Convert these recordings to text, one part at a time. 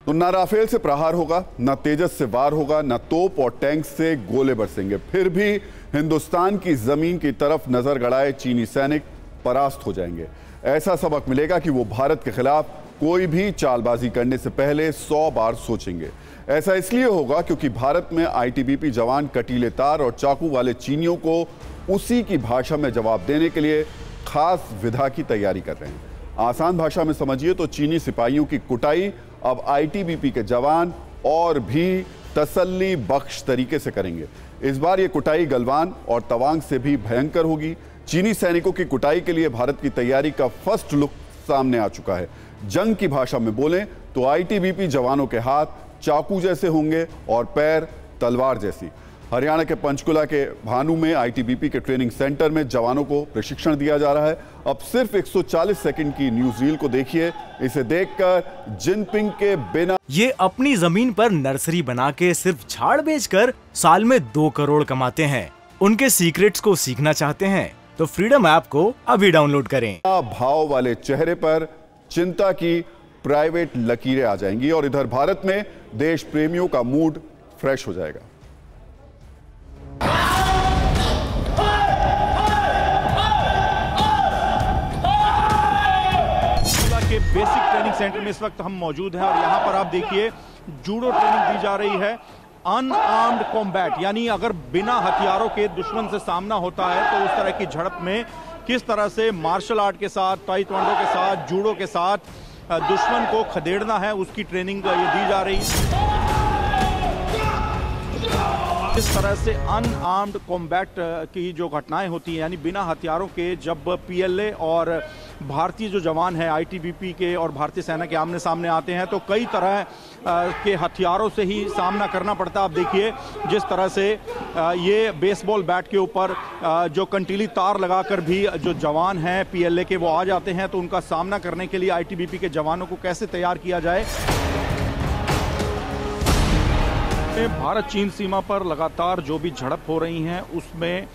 तो ना राफेल से प्रहार होगा, ना तेजस से वार होगा, ना तोप और टैंक से गोले बरसेंगे। फिर भी हिंदुस्तान की जमीन की तरफ नजर गड़ाए चीनी सैनिक परास्त हो जाएंगे। ऐसा सबक मिलेगा कि वो भारत के खिलाफ कोई भी चालबाजी करने से पहले 100 बार सोचेंगे। ऐसा इसलिए होगा क्योंकि भारत में आईटीबीपी जवान कटीले तार और चाकू वाले चीनियों को उसी की भाषा में जवाब देने के लिए खास विधा की तैयारी कर रहे हैं। आसान भाषा में समझिए तो चीनी सिपाहियों की कुटाई अब आईटीबीपी के जवान और भी तसल्ली बख्श तरीके से करेंगे। इस बार ये कुटाई गलवान और तवांग से भी भयंकर होगी। चीनी सैनिकों की कुटाई के लिए भारत की तैयारी का फर्स्ट लुक सामने आ चुका है। जंग की भाषा में बोलें तो आईटीबीपी जवानों के हाथ चाकू जैसे होंगे और पैर तलवार जैसी। हरियाणा के पंचकुला के भानु में आईटीबीपी के ट्रेनिंग सेंटर में जवानों को प्रशिक्षण दिया जा रहा है। अब सिर्फ 140 सेकंड की न्यूज रील को देखिए। इसे देखकर जिनपिंग के बिना ये अपनी जमीन पर नर्सरी बना के सिर्फ झाड़ बेचकर साल में 2 करोड़ कमाते हैं। उनके सीक्रेट्स को सीखना चाहते हैं तो फ्रीडम ऐप को अभी डाउनलोड करें। भाव वाले चेहरे पर चिंता की प्राइवेट लकीरें आ जाएंगी और इधर भारत में देश प्रेमियों का मूड फ्रेश हो जाएगा। के बेसिक ट्रेनिंग सेंटर में इस वक्त हम मौजूद हैं और यहाँ पर आप देखिए जूडो ट्रेनिंग दी जा रही है। अनआर्म्ड कॉम्बैट, यानी अगर बिना हथियारों के दुश्मन से सामना होता है तो उस तरह की झड़प में किस तरह से मार्शल आर्ट के साथ, ताइक्वांडो के साथ, जूडो के साथ दुश्मन को खदेड़ना है, उसकी ट्रेनिंग ये दी जा रही है। इस तरह से अनआर्म्ड कॉम्बैट की जो घटनाएं होती हैं, यानी बिना हथियारों के, जब पीएलए और भारतीय जो जवान हैं आईटीबीपी के और भारतीय सेना के आमने सामने आते हैं तो कई तरह के हथियारों से ही सामना करना पड़ता है। आप देखिए जिस तरह से ये बेसबॉल बैट के ऊपर जो कंटीली तार लगाकर भी जो जवान हैं पीएलए के वो आ जाते हैं, तो उनका सामना करने के लिए आईटीबीपी के जवानों को कैसे तैयार किया जाए। भारत चीन सीमा पर लगातार जो भी झड़प हो रही हैं उसमें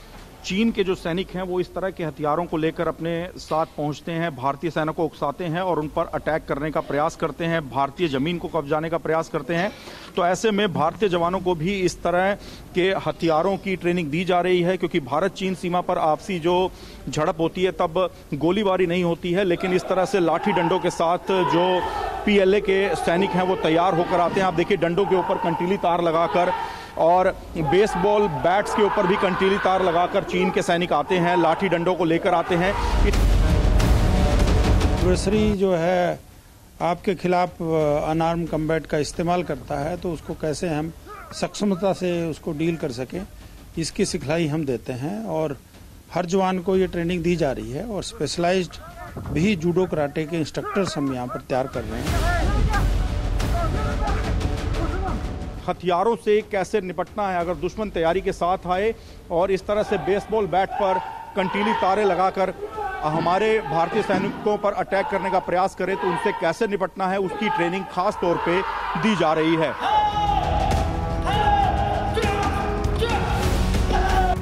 चीन के जो सैनिक हैं वो इस तरह के हथियारों को लेकर अपने साथ पहुंचते हैं, भारतीय सेना को उकसाते हैं और उन पर अटैक करने का प्रयास करते हैं, भारतीय जमीन को कब्जाने का प्रयास करते हैं। तो ऐसे में भारतीय जवानों को भी इस तरह के हथियारों की ट्रेनिंग दी जा रही है, क्योंकि भारत चीन सीमा पर आपसी जो झड़प होती है तब गोलीबारी नहीं होती है, लेकिन इस तरह से लाठी डंडों के साथ जो पीएलए के सैनिक हैं वो तैयार होकर आते हैं। आप देखिए डंडों के ऊपर कंटीली तार लगाकर और बेसबॉल बैट्स के ऊपर भी कंटीली तार लगाकर चीन के सैनिक आते हैं, लाठी डंडों को लेकर आते हैं। एडवर्सरी जो है आपके खिलाफ अनआर्म कम्बैट का इस्तेमाल करता है तो उसको कैसे हम सक्षमता से उसको डील कर सकें, इसकी सिखलाई हम देते हैं और हर जवान को ये ट्रेनिंग दी जा रही है और स्पेशलाइज्ड भी जूडो कराटे के इंस्ट्रक्टर्स हम यहाँ पर तैयार कर रहे हैं। हथियारों से कैसे निपटना है अगर दुश्मन तैयारी के साथ आए और इस तरह से बेसबॉल बैट पर कंटीली तारें लगाकर हमारे भारतीय सैनिकों पर अटैक करने का प्रयास करे तो उनसे कैसे निपटना है, उसकी ट्रेनिंग खास तौर पे दी जा रही है।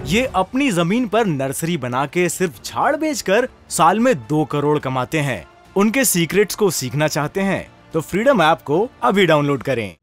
ये अपनी जमीन पर नर्सरी बना के सिर्फ झाड़ बेचकर साल में 2 करोड़ कमाते हैं। उनके सीक्रेट्स को सीखना चाहते हैं तो फ्रीडम ऐप को अभी डाउनलोड करें।